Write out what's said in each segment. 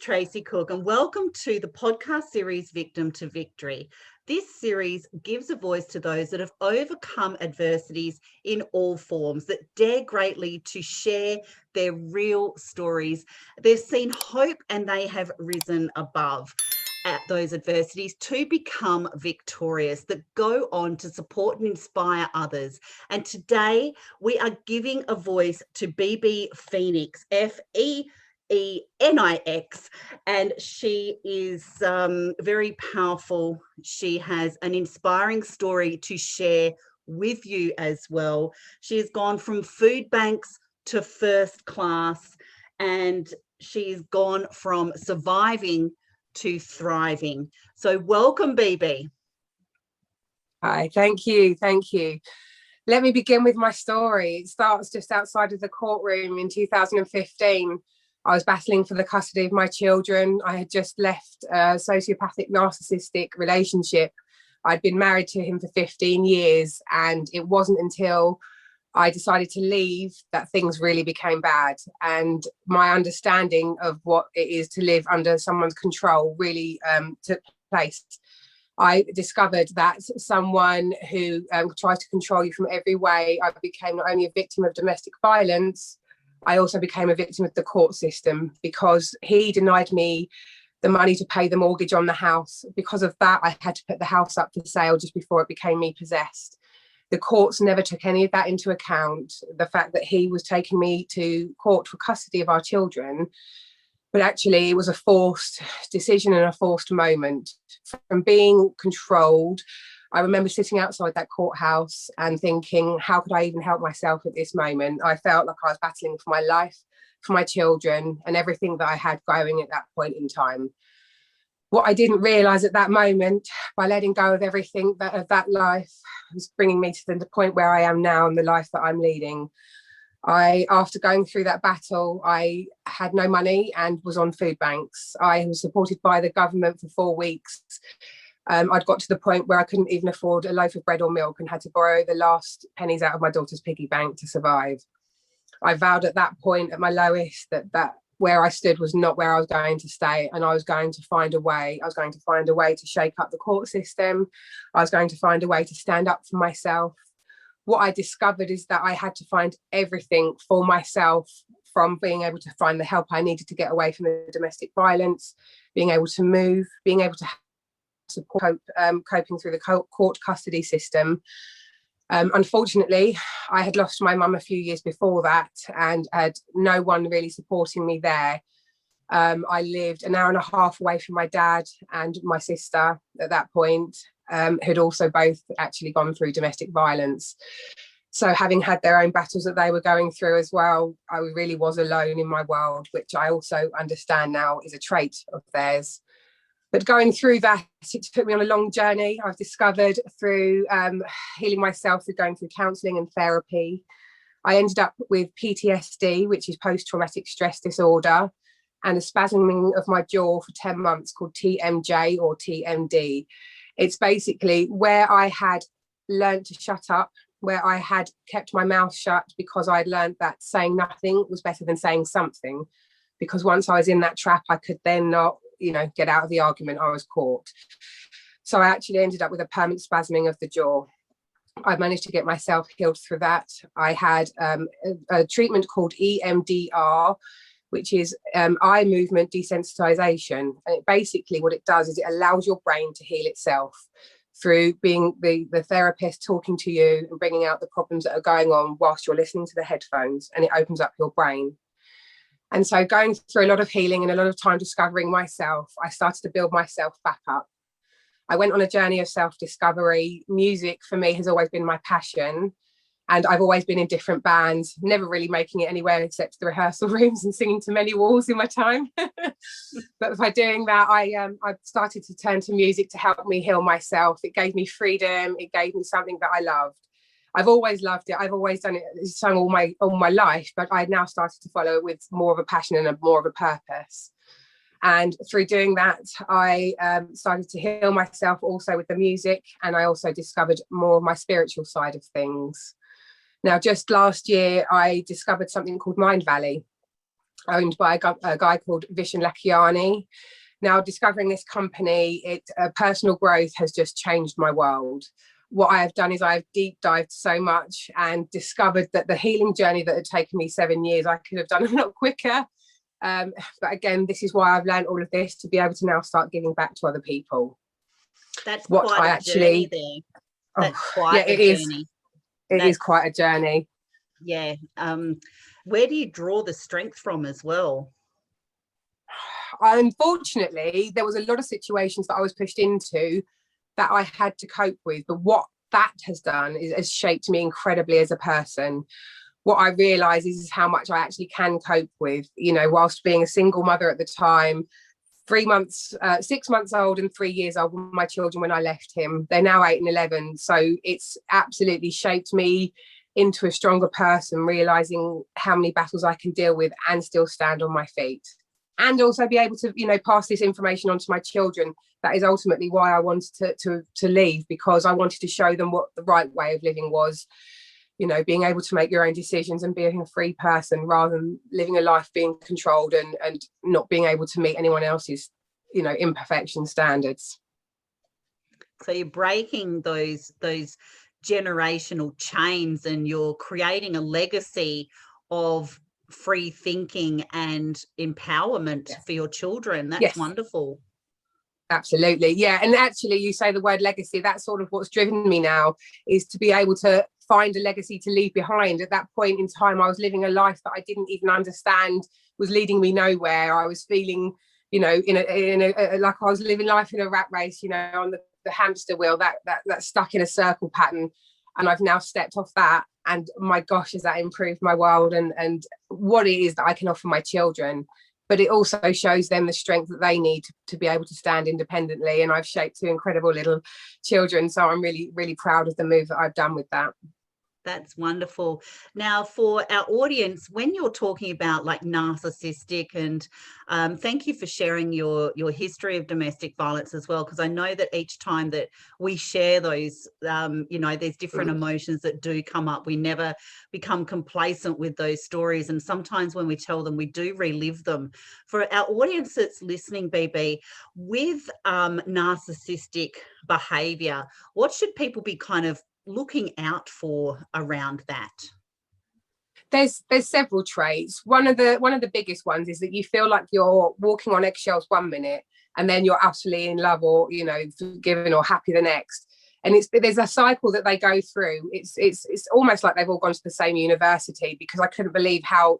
Tracy Cook, and welcome to the podcast series Victim to Victory. This series gives a voice to those that have overcome adversities in all forms, that dare greatly to share their real stories. They've seen hope and they have risen above at those adversities to become victorious, that go on to support and inspire others. And today we are giving a voice to BB Feenix, Feenix, and she is very powerful. She has an inspiring story to share with you as well. She has gone from food banks to first class, and she's gone from surviving to thriving. So welcome, BB. Hi, thank you. Let me begin with my story. It starts just outside of the courtroom in 2015. I was battling for the custody of my children. I had just left a sociopathic narcissistic relationship. I'd been married to him for 15 years, and it wasn't until I decided to leave that things really became bad. And my understanding of what it is to live under someone's control really took place. I discovered that someone who tries to control you from every way, I became not only a victim of domestic violence, I also became a victim of the court system, because he denied me the money to pay the mortgage on the house. Because of that, I had to put the house up for sale just before it became me possessed. The courts never took any of that into account, the fact that he was taking me to court for custody of our children. But actually, it was a forced decision and a forced moment. From being controlled, I remember sitting outside that courthouse and thinking, how could I even help myself at this moment? I felt like I was battling for my life, for my children, and everything that I had going at that point in time. What I didn't realise at that moment, by letting go of everything of that life, was bringing me to the point where I am now and the life that I'm leading. After going through that battle, I had no money and was on food banks. I was supported by the government for 4 weeks. I'd got to the point where I couldn't even afford a loaf of bread or milk and had to borrow the last pennies out of my daughter's piggy bank to survive. I vowed at that point, at my lowest, that where I stood was not where I was going to stay, and I was going to find a way. I was going to find a way to shake up the court system. I was going to find a way to stand up for myself. What I discovered is that I had to find everything for myself, from being able to find the help I needed to get away from the domestic violence, being able to move, being able to support coping through the court custody system. Unfortunately, I had lost my mum a few years before that and had no one really supporting me there. I lived an hour and a half away from my dad and my sister at that point, who'd also both actually gone through domestic violence. So having had their own battles that they were going through as well, I really was alone in my world, which I also understand now is a trait of theirs. But going through that, it took me on a long journey. I've discovered through healing myself, through going through counselling and therapy, I ended up with PTSD, which is post-traumatic stress disorder, and a spasming of my jaw for 10 months called TMJ or TMD. It's basically where I had learned to shut up, where I had kept my mouth shut because I'd learned that saying nothing was better than saying something. Because once I was in that trap, I could then not, get out of the argument. I was caught. So I actually ended up with a permanent spasming of the jaw. I managed to get myself healed through that. I had a treatment called EMDR, which is eye movement desensitization. And basically what it does is it allows your brain to heal itself through being the therapist talking to you and bringing out the problems that are going on whilst you're listening to the headphones, and it opens up your brain. And so going through a lot of healing and a lot of time discovering myself, I started to build myself back up. I went on a journey of self-discovery. Music for me has always been my passion. And I've always been in different bands, never really making it anywhere except the rehearsal rooms and singing to many walls in my time. But by doing that, I started to turn to music to help me heal myself. It gave me freedom. It gave me something that I loved. I've always loved it. I've always done it, sung all my life, but I now started to follow it with more of a passion and more of a purpose. And through doing that, I started to heal myself also with the music, and I also discovered more of my spiritual side of things. Now, just last year, I discovered something called Mind Valley. owned by a guy called Vishen Lakhiani. Now, discovering this company, personal growth has just changed my world. What I have done is I've deep dived so much and discovered that the healing journey that had taken me 7 years, I could have done a lot quicker. But again, this is why I've learned all of this, to be able to now start giving back to other people. That's what quite a journey there. That's quite a journey. It is quite a journey. Yeah. Where do you draw the strength from as well? Unfortunately, there was a lot of situations that I was pushed into that I had to cope with. But what that has done has shaped me incredibly as a person. What I realise is how much I actually can cope with, whilst being a single mother at the time, 6 months old and 3 years old were my children when I left him. They're now 8 and 11. So it's absolutely shaped me into a stronger person, realising how many battles I can deal with and still stand on my feet. And also be able to, pass this information on to my children. That is ultimately why I wanted to leave, because I wanted to show them what the right way of living was. Being able to make your own decisions and being a free person, rather than living a life being controlled and not being able to meet anyone else's, imperfection standards. So you're breaking those generational chains, and you're creating a legacy of free thinking and empowerment for your children. That's wonderful. Absolutely. Yeah. And actually, you say the word legacy, that's sort of what's driven me now, is to be able to find a legacy to leave behind. At that point in time, I was living a life that I didn't even understand was leading me nowhere. I was feeling, like I was living life in a rat race, on the hamster wheel, that's stuck in a circle pattern. And I've now stepped off that. And my gosh, has that improved my world and what it is that I can offer my children. But it also shows them the strength that they need to be able to stand independently. And I've shaped 2 incredible little children. So I'm really, really proud of the move that I've done with that. That's wonderful. Now, for our audience, when you're talking about like narcissistic, and thank you for sharing your history of domestic violence as well, because I know that each time that we share those, there's different emotions that do come up. We never become complacent with those stories. And sometimes when we tell them, we do relive them. For our audience that's listening, BB, with narcissistic behaviour, what should people be kind of looking out for around that? There's several traits. One of the biggest ones is that you feel like you're walking on eggshells 1 minute, and then you're utterly in love or forgiven or happy the next. And there's a cycle that they go through. It's almost like they've all gone to the same university, because I couldn't believe how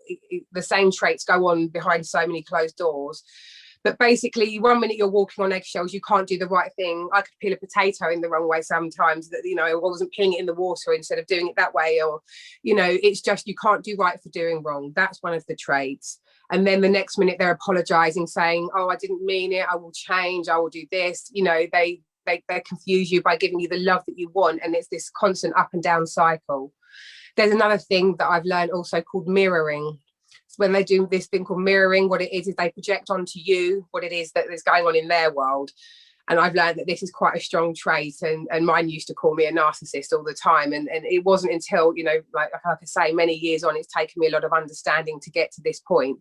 the same traits go on behind so many closed doors. But basically, 1 minute you're walking on eggshells, you can't do the right thing. I could peel a potato in the wrong way sometimes, that, I wasn't peeling it in the water instead of doing it that way. Or, it's just, you can't do right for doing wrong. That's one of the traits. And then the next minute they're apologizing, saying, oh, I didn't mean it. I will change. I will do this. They confuse you by giving you the love that you want. And it's this constant up and down cycle. There's another thing that I've learned also called mirroring. When they do this thing called mirroring, what it is they project onto you what it is that is going on in their world. And I've learned that this is quite a strong trait, and mine used to call me a narcissist all the time. And it wasn't until, like I say, many years on, it's taken me a lot of understanding to get to this point.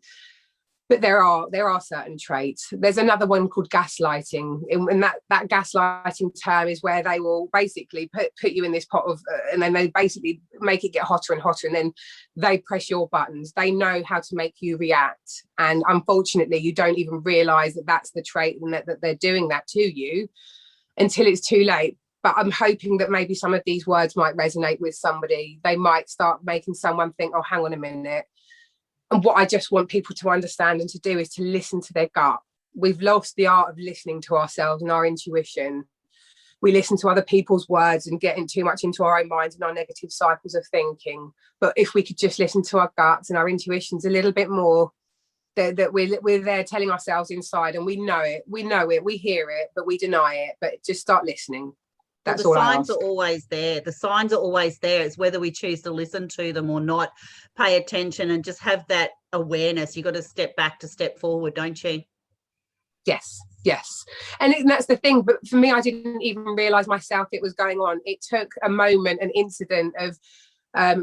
But there are certain traits. There's another one called gaslighting, and that gaslighting term is where they will basically put you in this pot of, and then they basically make it get hotter and hotter, and then they press your buttons. They know how to make you react, and unfortunately, you don't even realise that that's the trait, and that they're doing that to you until it's too late. But I'm hoping that maybe some of these words might resonate with somebody. They might start making someone think, oh, hang on a minute. And what I just want people to understand and to do is to listen to their gut. We've lost the art of listening to ourselves and our intuition. We listen to other people's words and get too much into our own minds and our negative cycles of thinking. But if we could just listen to our guts and our intuitions a little bit more, that we're there telling ourselves inside, and we know it, we hear it, but we deny it. But just start listening. That's all I ask. The signs are always there. The signs are always there. It's whether we choose to listen to them or not, pay attention and just have that awareness. You got to step back to step forward, don't you? Yes. And that's the thing. But for me, I didn't even realise myself it was going on. It took a moment, an incident of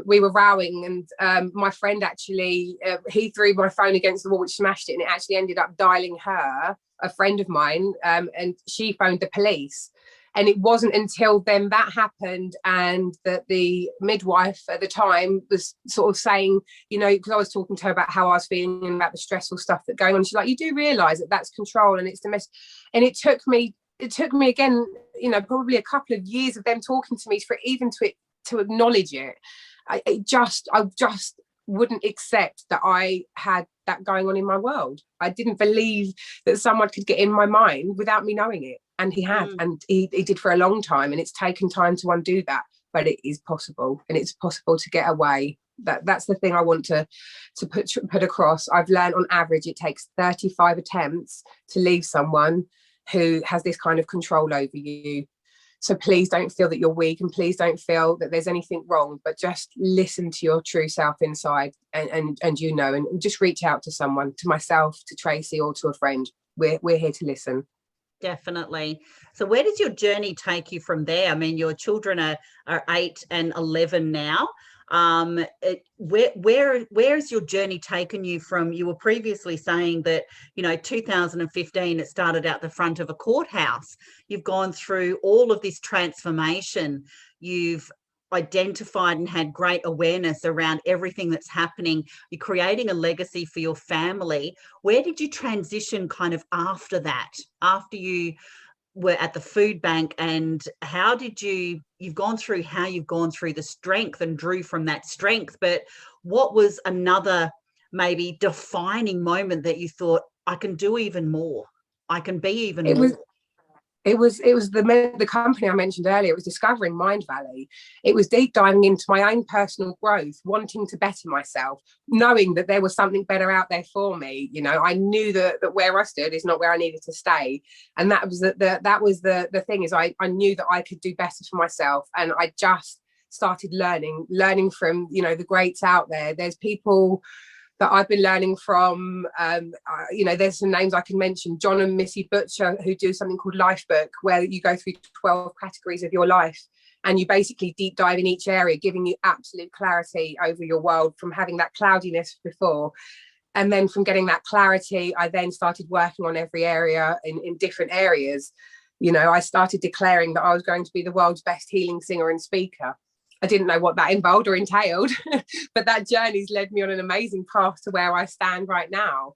we were rowing, and my friend actually, he threw my phone against the wall, which smashed it, and it actually ended up dialing her, a friend of mine, and she phoned the police. And it wasn't until then that happened, and that the midwife at the time was sort of saying, you know, because I was talking to her about how I was feeling and about the stressful stuff that's going on. She's like, you do realise that that's control and it's domestic. And it took me again, you know, probably a couple of years of them talking to me for even to acknowledge it. I just wouldn't accept that I had that going on in my world. I didn't believe that someone could get in my mind without me knowing it. And he had, and he did for a long time, and it's taken time to undo that, but it is possible, and it's possible to get away. That's the thing I want to put across. I've learned on average it takes 35 attempts to leave someone who has this kind of control over you. So please don't feel that you're weak, and please don't feel that there's anything wrong, but just listen to your true self inside, and you know, and just reach out to someone, to myself, to Tracy, or to a friend. We're here to listen. Definitely. So where does your journey take you from there? I mean, your children are 8 and 11 now. Where has your journey taken you from? You were previously saying that, you know, 2015, it started out the front of a courthouse. You've gone through all of this transformation. You've identified and had great awareness around everything that's happening. You're creating a legacy for your family. Where did you transition kind of after that, after you were at the food bank, and how did you've gone through how you've gone through the strength and drew from that strength, but what was another maybe defining moment that you thought, I can do even more, I can be even more? It was the company I mentioned earlier. It was discovering Mind Valley. It was deep diving into my own personal growth, wanting to better myself, knowing that there was something better out there for me. You know, I knew that where I stood is not where I needed to stay, and that was the thing, is I knew that I could do better for myself, and I just started learning from, you know, the greats out there. There's people that I've been learning from, you know, there's some names I can mention, John and Missy Butcher, who do something called Life Book, where you go through 12 categories of your life, and you basically deep dive in each area, giving you absolute clarity over your world, from having that cloudiness before. And then from getting that clarity, I then started working on every area in different areas. You know, I started declaring that I was going to be the world's best healing singer and speaker. I didn't know what that involved or entailed, but that journey's led me on an amazing path to where I stand right now.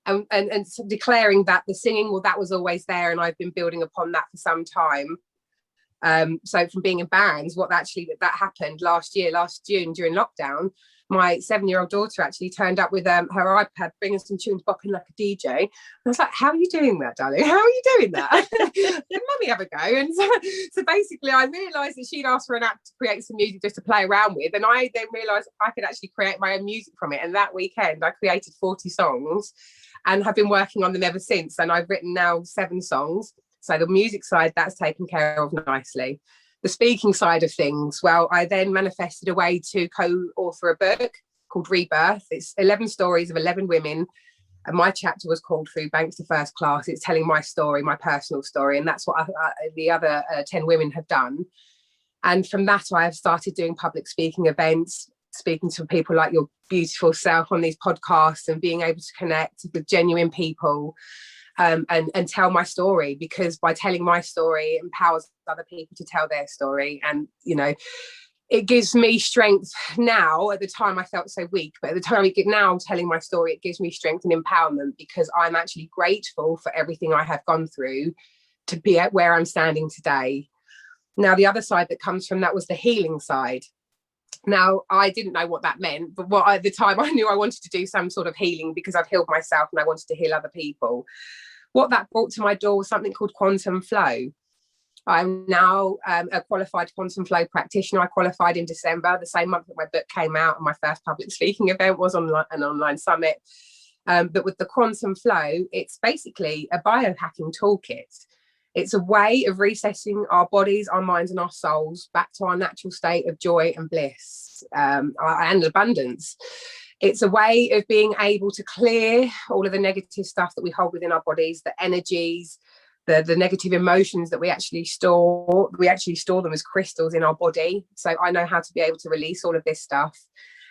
And declaring that the singing, well, that was always there, and I've been building upon that for some time. So from being in bands, that happened last June during lockdown. My 7-year-old daughter actually turned up with her iPad, bringing some tunes, bopping like a DJ. And I was like, how are you doing that, darling? How are you doing that? Mummy, have a go. And so basically I realised that she'd asked for an app to create some music just to play around with. And I then realised I could actually create my own music from it. And that weekend I created 40 songs and have been working on them ever since. And I've written now 7 songs. So the music side, that's taken care of nicely. The speaking side of things, well, I then manifested a way to co-author a book called Rebirth. It's 11 stories of 11 women. And my chapter was called Food Banks to First Class. It's telling my story, my personal story. And that's what the other 10 women have done. And from that, I have started doing public speaking events, speaking to people like your beautiful self on these podcasts, and being able to connect with genuine people. And tell my story, because by telling my story, it empowers other people to tell their story. And, you know, it gives me strength now. At the time I felt so weak, but at the time now telling my story, it gives me strength and empowerment, because I'm actually grateful for everything I have gone through to be at where I'm standing today. Now, the other side that comes from that was the healing side. Now, I didn't know what that meant, but at the time I knew I wanted to do some sort of healing, because I've healed myself and I wanted to heal other people. What that brought to my door was something called quantum flow. I'm now a qualified quantum flow practitioner. I qualified in December, the same month that my book came out, and my first public speaking event was an online summit. But with the quantum flow, it's basically a biohacking toolkit. It's a way of resetting our bodies, our minds, and our souls back to our natural state of joy and bliss and abundance. It's a way of being able to clear all of the negative stuff that we hold within our bodies, the energies, the negative emotions that we actually store them as crystals in our body. So I know how to be able to release all of this stuff.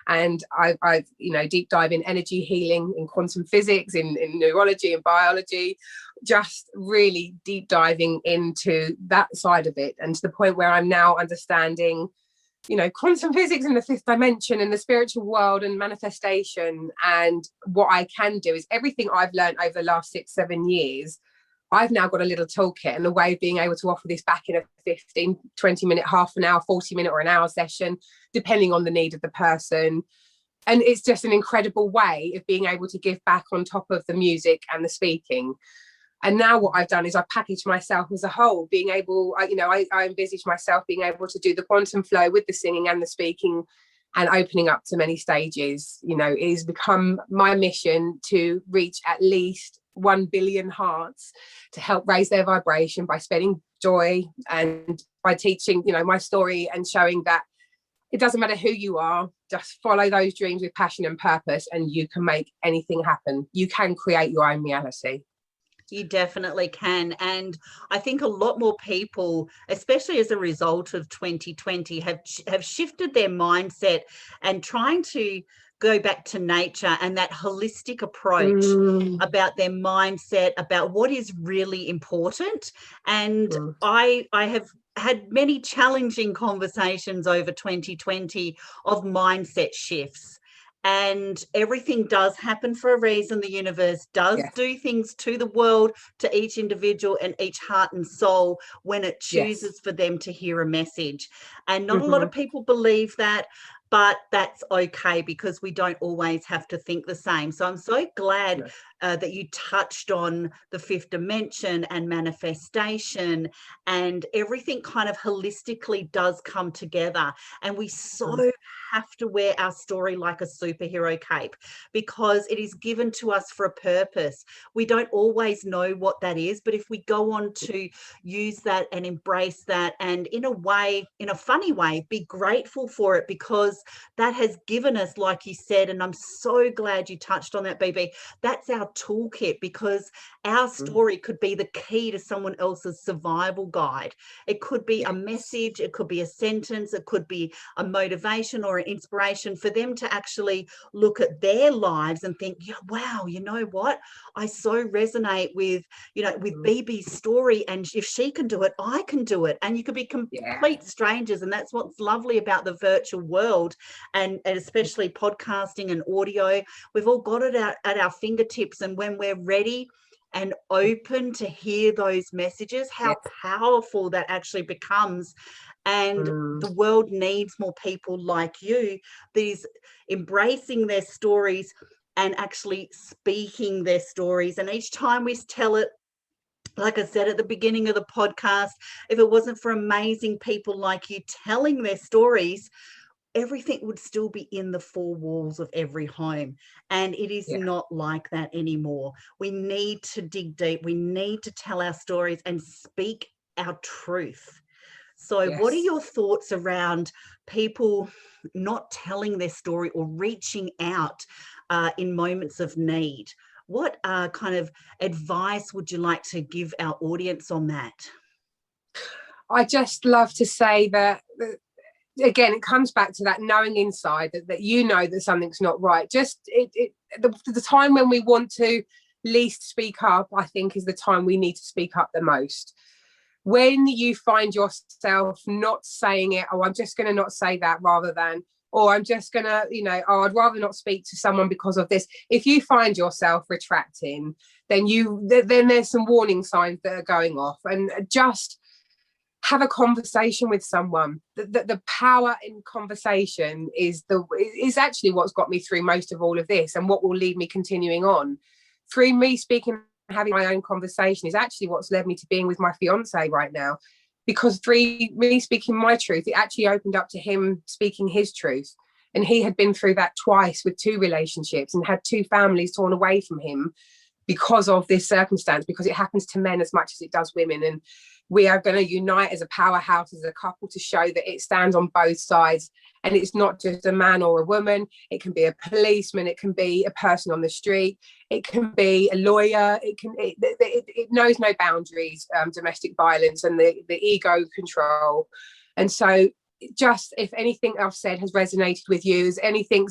And I've deep dive in energy healing, in quantum physics, in neurology and biology, just really deep diving into that side of it, and to the point where I'm now understanding, quantum physics in the fifth dimension and the spiritual world and manifestation. And what I can do is everything I've learned over the last 6-7 years, I've now got a little toolkit and a way of being able to offer this back in a 15, 20 minute, half an hour, 40 minute or an hour session, depending on the need of the person. And it's just an incredible way of being able to give back on top of the music and the speaking. And now what I've done is I've packaged myself as a whole, being able, I envisage myself being able to do the quantum flow with the singing and the speaking and opening up to many stages. It has become my mission to reach at least 1 billion hearts, to help raise their vibration by spreading joy and by teaching, my story and showing that it doesn't matter who you are, just follow those dreams with passion and purpose, and you can make anything happen. You can create your own reality. You definitely can. And I think a lot more people, especially as a result of 2020, have shifted their mindset and trying to go back to nature and that holistic approach about their mindset, about what is really important. And I have had many challenging conversations over 2020 of mindset shifts. And everything does happen for a reason. The universe does do things to the world, to each individual and each heart and soul when it chooses for them to hear a message. And not a lot of people believe that, but that's okay, because we don't always have to think the same. So I'm so glad that you touched on the fifth dimension and manifestation, and everything kind of holistically does come together. And we so have to wear our story like a superhero cape, because it is given to us for a purpose. We don't always know what that is, but if we go on to use that and embrace that, and in a way, in a funny way, be grateful for it, because that has given us, like you said, and I'm so glad you touched on that, BB, that's our toolkit, because our story could be the key to someone else's survival guide. It could be a message, it could be a sentence, it could be a motivation or an inspiration for them to actually look at their lives and think, yeah, wow, you know what, I so resonate with with BB's story, and if she can do it, I can do it. And you could be complete strangers, and that's what's lovely about the virtual world, and especially podcasting and audio. We've all got it at our fingertips, and when we're ready and open to hear those messages, how powerful that actually becomes. And the world needs more people like you, these embracing their stories and actually speaking their stories. And each time we tell it, like I said at the beginning of the podcast, if it wasn't for amazing people like you telling their stories, everything would still be in the four walls of every home. And it is not like that anymore. We need to dig deep. We need to tell our stories and speak our truth. So what are your thoughts around people not telling their story or reaching out in moments of need? What kind of advice would you like to give our audience on that? I just love to say that, again, it comes back to that knowing inside that that something's not right. Just the time when we want to least speak up, I think, is the time we need to speak up the most. When you find yourself not saying it, I'm just going to not say that, rather than, or I'm just going to, I'd rather not speak to someone because of this. If you find yourself retracting, then there's some warning signs that are going off, and just have a conversation with someone. The power in conversation is actually what's got me through most of all of this, and what will lead me continuing on. Through me speaking, having my own conversation, is actually what's led me to being with my fiance right now, because through me speaking my truth, it actually opened up to him speaking his truth. And he had been through that twice with 2 relationships and had 2 families torn away from him because of this circumstance, because it happens to men as much as it does women. And we are going to unite as a powerhouse, as a couple, to show that it stands on both sides. And it's not just a man or a woman. It can be a policeman. It can be a person on the street. It can be a lawyer. It knows no boundaries, domestic violence and the ego control. And so just, if anything I've said has resonated with you, is anything,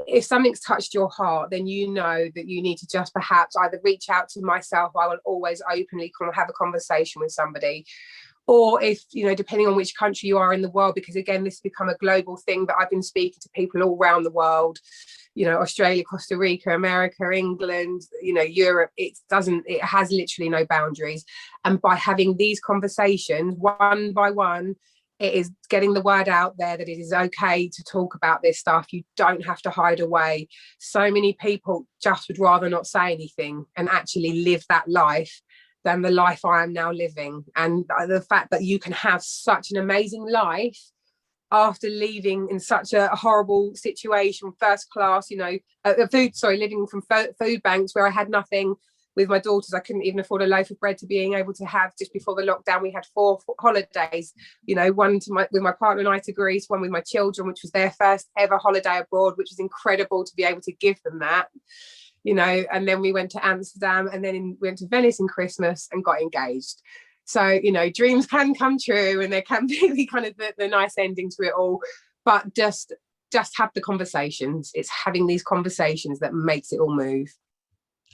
if something's touched your heart, then you know that you need to just perhaps either reach out to myself. I will always openly have a conversation with somebody. Or if, depending on which country you are in the world, because again, this has become a global thing, that I've been speaking to people all around the world, Australia, Costa Rica, America, England, Europe. It has literally no boundaries. And by having these conversations one by one, it is getting the word out there that it is okay to talk about this stuff. You don't have to hide away. So many people just would rather not say anything and actually live that life than the life I am now living. And the fact that you can have such an amazing life after leaving in such a horrible situation, first class, living from food banks where I had nothing. With my daughters, I couldn't even afford a loaf of bread, to being able to have, just before the lockdown, we had 4 holidays, one with my partner and I to Greece, one with my children, which was their first ever holiday abroad, which was incredible to be able to give them that. And then we went to Amsterdam, and then went to Venice in Christmas and got engaged. So, dreams can come true, and there can be kind of the nice ending to it all, but just have the conversations. It's having these conversations that makes it all move.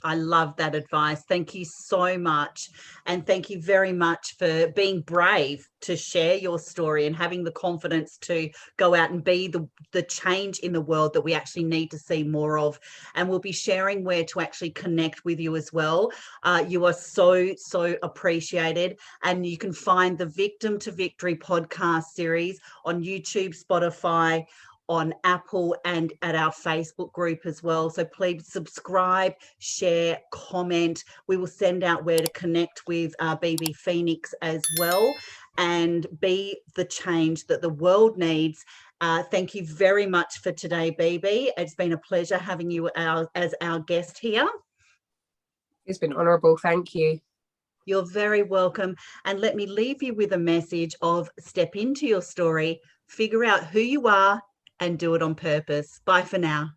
I love that advice. Thank you so much. And thank you very much for being brave to share your story and having the confidence to go out and be the change in the world that we actually need to see more of. And we'll be sharing where to actually connect with you as well. You are so, so appreciated. And you can find the Victim to Victory podcast series on YouTube, Spotify, on Apple, and at our Facebook group as well. So please subscribe, share, comment. We will send out where to connect with BB Feenix as well, and be the change that the world needs. Thank you very much for today, BB. It's been a pleasure having you as our guest here. It's been honourable. Thank you. You're very welcome. And let me leave you with a message of step into your story, figure out who you are, and do it on purpose. Bye for now.